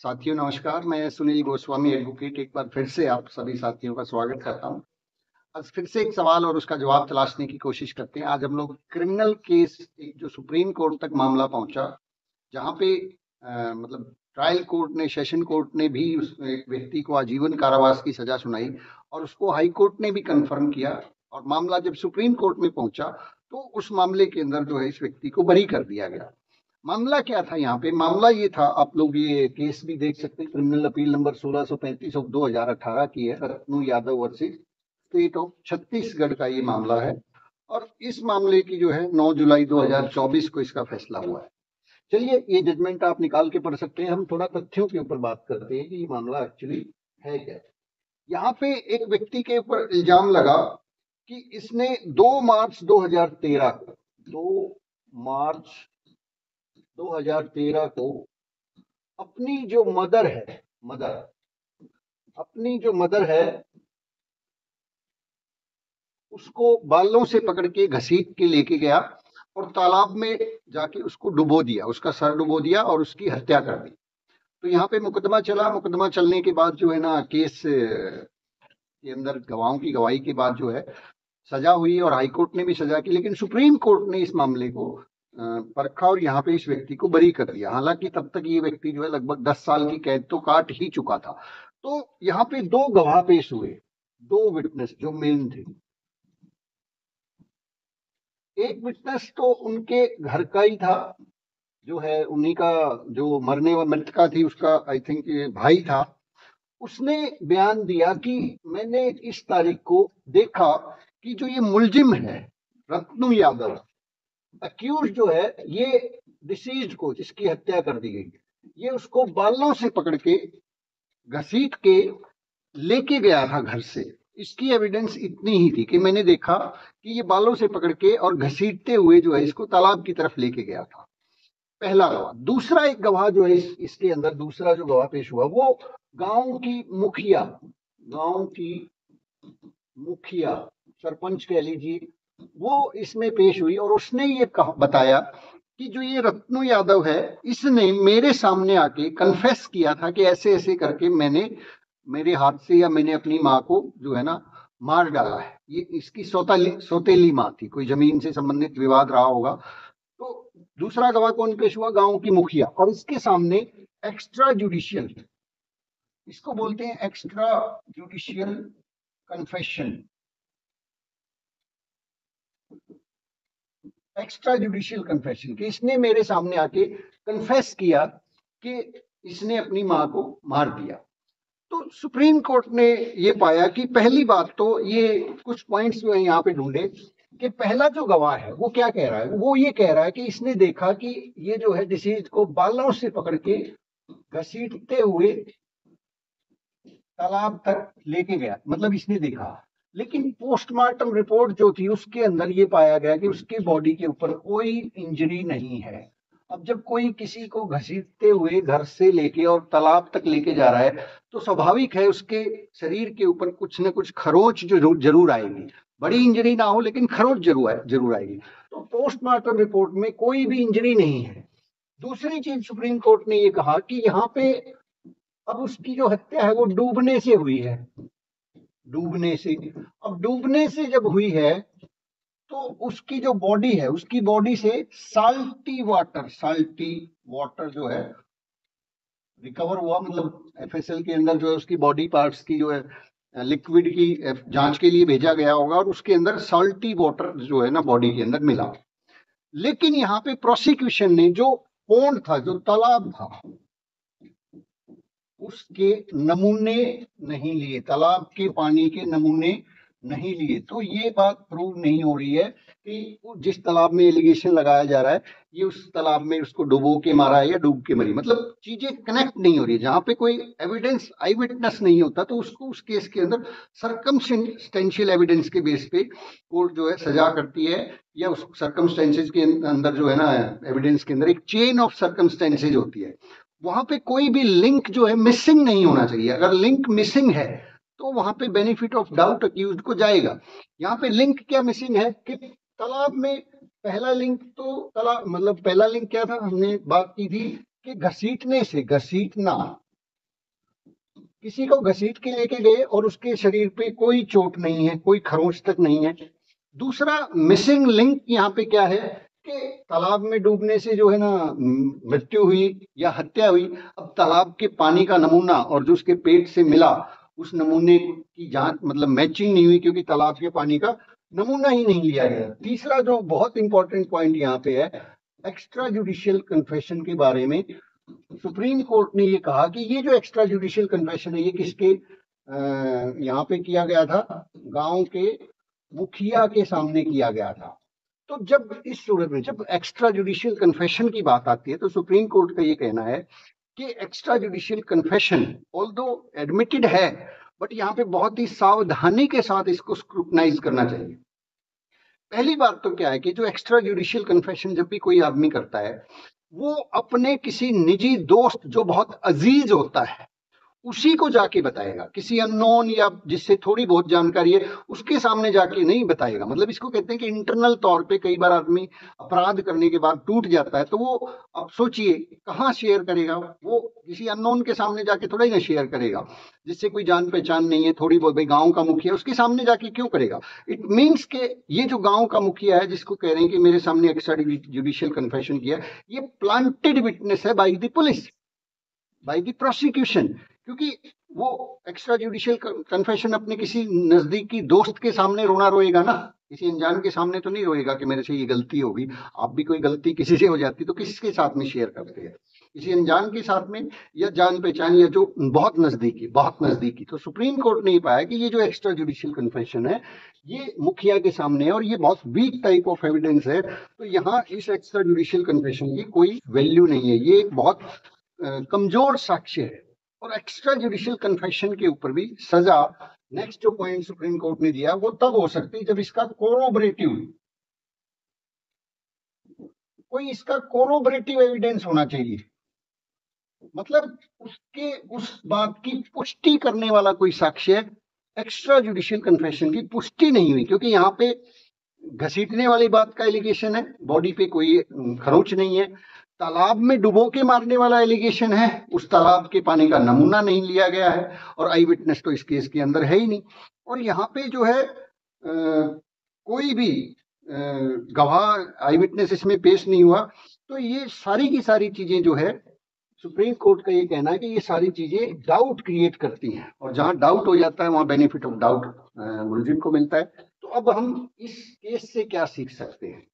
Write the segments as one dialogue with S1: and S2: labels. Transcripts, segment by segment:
S1: साथियों नमस्कार। मैं सुनील गोस्वामी एडवोकेट एक बार फिर से आप सभी साथियों का स्वागत करता हूं। आज फिर से एक सवाल और उसका जवाब तलाशने की कोशिश करते हैं। आज हम लोग क्रिमिनल केस, एक जो सुप्रीम कोर्ट तक मामला पहुंचा, जहां पे मतलब ट्रायल कोर्ट ने, सेशन कोर्ट ने भी उस एक व्यक्ति को आजीवन कारावास की सजा सुनाई और उसको हाई कोर्ट ने भी कंफर्म किया। और मामला जब सुप्रीम कोर्ट में पहुंचा तो उस मामले के अंदर जो है इस व्यक्ति को बरी कर दिया गया। मामला क्या था यहाँ पे? मामला ये था, आप लोग ये केस भी देख सकते हैं, क्रिमिनल अपील नंबर 1635 ऑफ 2018 की है, Ratnu Yadav versus state of Chhattisgarh का ये मामला है। और इस मामले की जो है 9 जुलाई 2024 को इसका फैसला हुआ है। चलिए, ये जजमेंट आप निकाल के पढ़ सकते हैं। हम थोड़ा तथ्यों के ऊपर बात करते हैं कि ये मामला एक्चुअली है क्या। यहाँ पे एक व्यक्ति के ऊपर इल्जाम लगा कि इसने 2 मार्च 2013 को 2 मार्च 2013 को अपनी जो मदर है उसको बालों से पकड़ के घसीट के लेके गया और तालाब में जाके उसको डुबो दिया, उसका सर डुबो दिया और उसकी हत्या कर दी। तो यहाँ पे मुकदमा चला। मुकदमा चलने के बाद जो है ना, केस के अंदर गवाहों की गवाही के बाद जो है सजा हुई और हाईकोर्ट ने भी सजा की, लेकिन सुप्रीम कोर्ट ने इस मामले को परखा और यहाँ पे इस व्यक्ति को बरी कर दिया। हालांकि तब तक ये व्यक्ति जो है लगभग 10 साल की कैद तो काट ही चुका था। तो यहाँ पे 2 गवाह पेश हुए, 2 विटनेस जो मेन थे। एक विटनेस तो उनके घर का ही था, जो है उन्हीं का, जो मरने व मृतका थी उसका आई थिंक भाई था। उसने बयान दिया कि मैंने इस तारीख को देखा कि जो ये मुलजिम है रत्नू यादव, अक्यूज जो है, ये डिसीज्ड को, जिसकी हत्या कर दी गई, ये उसको बालों से पकड़ के घसीट के लेके गया था घर से। इसकी एविडेंस इतनी ही थी कि मैंने देखा कि ये बालों से पकड़ के और घसीटते हुए जो है इसको तालाब की तरफ लेके गया था। पहला गवाह। दूसरा एक गवाह जो है इसके अंदर, दूसरा जो गवाह पेश हुआ वो गांव की मुखिया, सरपंच कह लीजिए, वो इसमें पेश हुई और उसने ये बताया कि जो ये रत्नू यादव है, इसने मेरे सामने आके कन्फेस किया था कि ऐसे ऐसे करके मैंने, मेरे हाथ से, या मैंने अपनी माँ को जो है ना मार डाला है। ये इसकी सौतेली माँ थी, कोई जमीन से संबंधित विवाद रहा होगा। तो दूसरा गवाह कौन पेश हुआ? गांव की मुखिया। और इसके सामने एक्स्ट्रा जुडिशियल, इसको बोलते हैं extra judicial confession, extra judicial confession, कि इसने मेरे सामने आके कन्फेस किया कि इसने अपनी मां को मार दिया। तो सुप्रीम कोर्ट ने ये पाया कि पहली बात तो ये कुछ पॉइंट्स जो है यहाँ पे ढूंढे कि पहला जो गवाह है वो क्या कह रहा है। वो ये कह रहा है कि इसने देखा कि ये जो है डिसीज को बालों से पकड़ के घसीटते हुए तालाब तक लेके गया, मतलब इसने देखा। लेकिन पोस्टमार्टम रिपोर्ट जो थी उसके अंदर ये पाया गया कि उसके बॉडी के ऊपर कोई इंजरी नहीं है। अब जब कोई किसी को घसीटते हुए घर से लेके और तालाब तक लेके जा रहा है तो स्वाभाविक है उसके शरीर के ऊपर कुछ न कुछ खरोंच जो जरूर आएगी। बड़ी इंजरी ना हो लेकिन खरोंच जरूर आएगी। तो पोस्टमार्टम रिपोर्ट में कोई भी इंजरी नहीं है। दूसरी चीज सुप्रीम कोर्ट ने ये कहा कि यहाँ पे अब उसकी जो हत्या है वो डूबने से हुई है, डूबने से। अब डूबने से जब हुई है तो उसकी जो बॉडी है, उसकी बॉडी से साल्टी वाटर जो है रिकवर हुआ, मतलब एफएसएल के अंदर जो है उसकी बॉडी पार्ट्स की जो है लिक्विड की जांच के लिए भेजा गया होगा और उसके अंदर साल्टी वाटर जो है ना बॉडी के अंदर मिला। लेकिन यहाँ पे प्रोसिक्यूशन ने जो पोंड था, जो तालाब था, उसके नमूने नहीं लिए, तालाब के पानी के नमूने नहीं लिए। तो ये बात प्रूव नहीं हो रही है कि जिस तालाब में एलिगेशन लगाया जा रहा है ये उस तालाब में उसको डुबो के मारा है या डूब के मरी, मतलब चीजें कनेक्ट नहीं हो रही है। जहां पे कोई एविडेंस, आई विटनेस नहीं होता तो उसको उस केस के अंदर सर्कमस्टेंशियल एविडेंस के बेस पे कोर्ट जो है सजा करती है, या उस सर्कमस्टेंसेज के अंदर जो है ना एविडेंस के अंदर एक चेन ऑफ सर्कमस्टेंसेज होती है। वहां पे कोई भी लिंक जो है मिसिंग नहीं होना चाहिए। अगर लिंक मिसिंग है तो वहां पे बेनिफिट ऑफ डाउट अक्यूज्ड को जाएगा। यहाँ पे लिंक क्या मिसिंग है कि तालाब में पहला लिंक तो तालाब, मतलब पहला लिंक क्या था, हमने बात की थी कि घसीटने से, घसीटना, किसी को घसीट के लेके गए और उसके शरीर पे कोई चोट नहीं है, कोई खरोंच तक नहीं है। दूसरा मिसिंग लिंक यहाँ पे क्या है कि तालाब में डूबने से जो है ना मृत्यु हुई या हत्या हुई। अब तालाब के पानी का नमूना और जो उसके पेट से मिला उस नमूने की जांच मतलब मैचिंग नहीं हुई, क्योंकि तालाब के पानी का नमूना ही नहीं लिया गया। तीसरा जो बहुत इंपॉर्टेंट पॉइंट यहाँ पे है, एक्स्ट्रा जुडिशियल कन्फेशन के बारे में सुप्रीम कोर्ट ने ये कहा कि ये जो एक्स्ट्रा जुडिशियल कन्फेशन है ये किसके यहाँ पे किया गया था, गांव के मुखिया के सामने किया गया था। तो जब इस सूरत में जब एक्स्ट्रा जुडिशियल कन्फेशन की बात आती है तो सुप्रीम कोर्ट का ये कहना है कि extra judicial confession although admitted है, बट यहाँ पे बहुत ही सावधानी के साथ इसको स्क्रूटनाइज करना चाहिए। पहली बात तो क्या है कि जो एक्स्ट्रा जुडिशियल कन्फेशन जब भी कोई आदमी करता है वो अपने किसी निजी दोस्त जो बहुत अजीज होता है उसी को जाके बताएगा, किसी अननोन या जिससे थोड़ी बहुत जानकारी है उसके सामने जाके नहीं बताएगा। मतलब इसको कहते हैं कि इंटरनल तौर पे कई बार आदमी अपराध करने के बाद टूट जाता है, तो वो अब सोचिए कहाँ शेयर करेगा, वो किसी अननोन के सामने जाके थोड़ा ही ना शेयर करेगा, जिससे कोई जान पहचान नहीं है, थोड़ी बहुत भाई गाँव का मुखिया उसके सामने जाके क्यों करेगा। इट मीन्स के ये जो गाँव का मुखिया है जिसको कह रहे हैं कि मेरे सामने एक्स्ट्रा जुडिशियल कन्फेशन किया, ये प्लांटेड विटनेस है by the police, by the prosecution, क्योंकि वो एक्स्ट्रा जुडिशियल कन्फेशन अपने किसी नजदीकी दोस्त के सामने रोना रोएगा ना, किसी अनजान के सामने तो नहीं रोएगा कि मेरे से ये गलती होगी। आप भी कोई गलती किसी से हो जाती तो किसके साथ में शेयर करते हैं, किसी अनजान के साथ में या जान पहचान या जो बहुत नजदीकी। तो सुप्रीम कोर्ट ने पाया कि ये जो एक्स्ट्रा जुडिशियल कन्फेशन है ये मुखिया के सामने है और ये बहुत वीक टाइप ऑफ एविडेंस है, तो यहाँ इस एक्स्ट्रा जुडिशियल कन्फेशन की कोई वैल्यू नहीं है, ये एक बहुत कमजोर साक्ष्य है। और एक्स्ट्रा जुडिशियल कन्फेशन के ऊपर भी सजा, नेक्स्ट जो पॉइंट सुप्रीम कोर्ट ने दिया वो तब हो सकती है जब इसका कोरोबरेटिव एविडेंस होना चाहिए, मतलब उसके उस बात की पुष्टि करने वाला कोई साक्ष्य। एक्स्ट्रा जुडिशियल कन्फेशन की पुष्टि नहीं हुई क्योंकि यहाँ पे घसीटने वाली बात का एलिगेशन है, बॉडी पे कोई खरोंच नहीं है, तालाब में डुबो के मारने वाला एलिगेशन है, उस तालाब के पानी का नमूना नहीं लिया गया है और आई विटनेस तो इस केस के अंदर है ही नहीं। और यहाँ पे जो है कोई भी गवाह आई विटनेस इसमें पेश नहीं हुआ। तो ये सारी की सारी चीजें जो है सुप्रीम कोर्ट का ये कहना है कि ये सारी चीजें डाउट क्रिएट करती हैं और जहां डाउट हो जाता है वहां बेनिफिट ऑफ डाउट मुलजिम को मिलता है। तो अब हम इस केस से क्या सीख सकते हैं?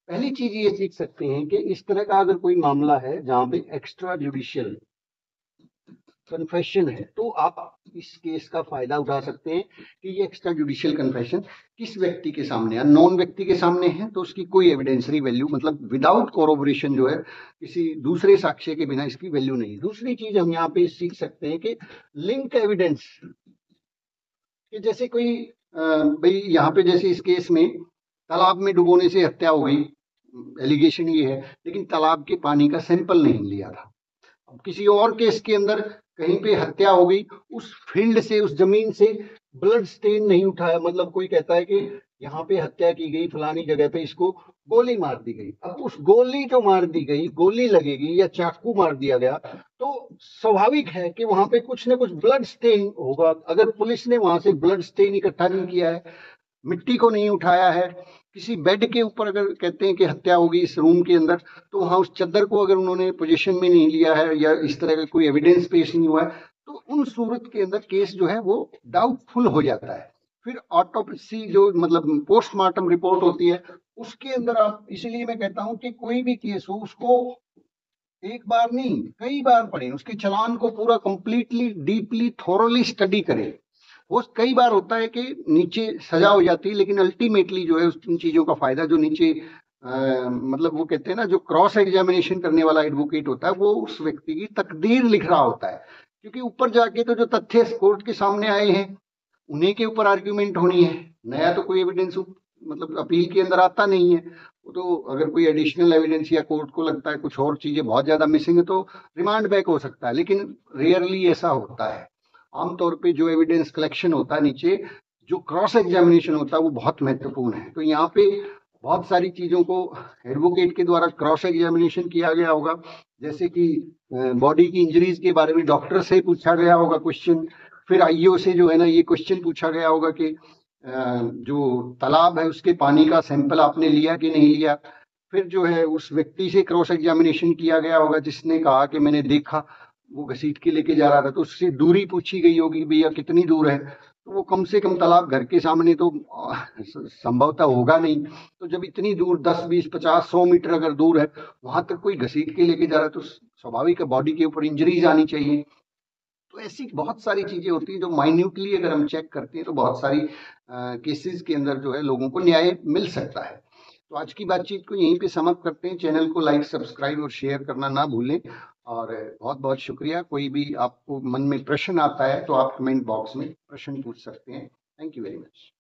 S1: पहली चीज ये सीख सकते हैं कि इस तरह का अगर कोई मामला है जहां पे एक्स्ट्रा जुडिशियल कन्फेशन है तो आप इस केस का फायदा उठा सकते हैं कि ये एक्स्ट्रा जुडिशियल कन्फेशन किस व्यक्ति के सामने, अननोन व्यक्ति के सामने है तो उसकी कोई एविडेंसरी वैल्यू, मतलब विदाउट कोरोबोरेशन जो है किसी दूसरे साक्ष्य के बिना इसकी वैल्यू नहीं। दूसरी चीज हम यहाँ पे सीख सकते हैं कि लिंक एविडेंस, कि जैसे कोई भाई यहाँ पे जैसे इस केस में तालाब में डुबोने से हत्या हो गई, एलिगेशन ये है, लेकिन तालाब के पानी का सैंपल नहीं लिया था। अब किसी और केस के अंदर कहीं पे हत्या हो गई, उस फील्ड से उस जमीन से ब्लड स्टेन नहीं उठाया, मतलब कोई कहता है कि यहाँ पे हत्या की गई फलानी जगह पे, इसको गोली मार दी गई। अब उस गोली जो मार दी गई, गोली लगेगी या चाकू मार दिया गया तो स्वाभाविक है कि वहां पे कुछ ना कुछ ब्लड स्टेन होगा। अगर पुलिस ने वहां से ब्लड स्टेन इकट्ठा नहीं किया है, मिट्टी को नहीं उठाया है, किसी बेड के ऊपर अगर कहते हैं कि हत्या होगी इस रूम के अंदर तो वहां उस चद्दर को अगर उन्होंने पोजीशन में नहीं लिया है या इस तरह का कोई एविडेंस पेश नहीं हुआ है तो उन सूरत के अंदर केस जो है वो डाउटफुल हो जाता है। फिर ऑटोप्सी जो मतलब पोस्टमार्टम रिपोर्ट होती है उसके अंदर आप, इसलिए मैं कहता हूं कि कोई भी केस हो उसको एक बार नहीं कई बार पढ़ें, उसके चालान को पूरा कंप्लीटली डीपली थोरोली स्टडी करें। वो कई बार होता है कि नीचे सजा हो जाती है लेकिन अल्टीमेटली जो है उन चीजों का फायदा जो नीचे मतलब वो कहते हैं ना जो क्रॉस एग्जामिनेशन करने वाला एडवोकेट होता है वो उस व्यक्ति की तकदीर लिख रहा होता है, क्योंकि ऊपर जाके तो जो तथ्य कोर्ट के सामने आए हैं उन्हीं के ऊपर आर्ग्यूमेंट होनी है, नया तो कोई एविडेंस मतलब अपील के अंदर आता नहीं है। तो अगर कोई एडिशनल एविडेंस या कोर्ट को लगता है कुछ और चीजें बहुत ज्यादा मिसिंग है तो रिमांड बैक हो सकता है, लेकिन रेयरली ऐसा होता है। आमतौर पे जो एविडेंस कलेक्शन होता है नीचे, जो क्रॉस एग्जामिनेशन होता है वो बहुत महत्वपूर्ण है। तो यहाँ पे बहुत सारी चीजों को एडवोकेट के द्वारा क्रॉस एग्जामिनेशन किया गया होगा, जैसे कि बॉडी की इंजरीज के बारे में डॉक्टर से पूछा गया होगा क्वेश्चन। फिर आईओ से जो है ना ये क्वेश्चन पूछा गया होगा कि जो तालाब है उसके पानी का सैंपल आपने लिया कि नहीं लिया। फिर जो है उस व्यक्ति से क्रॉस एग्जामिनेशन किया गया होगा जिसने कहा कि मैंने देखा वो घसीट के लेके जा रहा था, तो उससे दूरी पूछी गई होगी कि भैया कितनी दूर है, तो वो कम से कम तालाब घर के सामने तो संभवतः होगा नहीं। तो जब इतनी दूर 10, 20, 50, 100 मीटर अगर दूर है, वहां तक कोई घसीट के लेके जा रहा है, तो स्वाभाविक है बॉडी के ऊपर इंजरीज आनी चाहिए। तो ऐसी बहुत सारी चीजें होती हैं जो माइन्यूटली अगर हम चेक करते हैं तो बहुत सारी केसेस के अंदर जो है लोगों को न्याय मिल सकता है। तो आज की बातचीत को यहीं पे समाप्त करते हैं। चैनल को लाइक, सब्सक्राइब और शेयर करना ना भूलें। और बहुत बहुत शुक्रिया। कोई भी आपको मन में प्रश्न आता है तो आप कमेंट बॉक्स में प्रश्न पूछ सकते हैं। Thank you very much.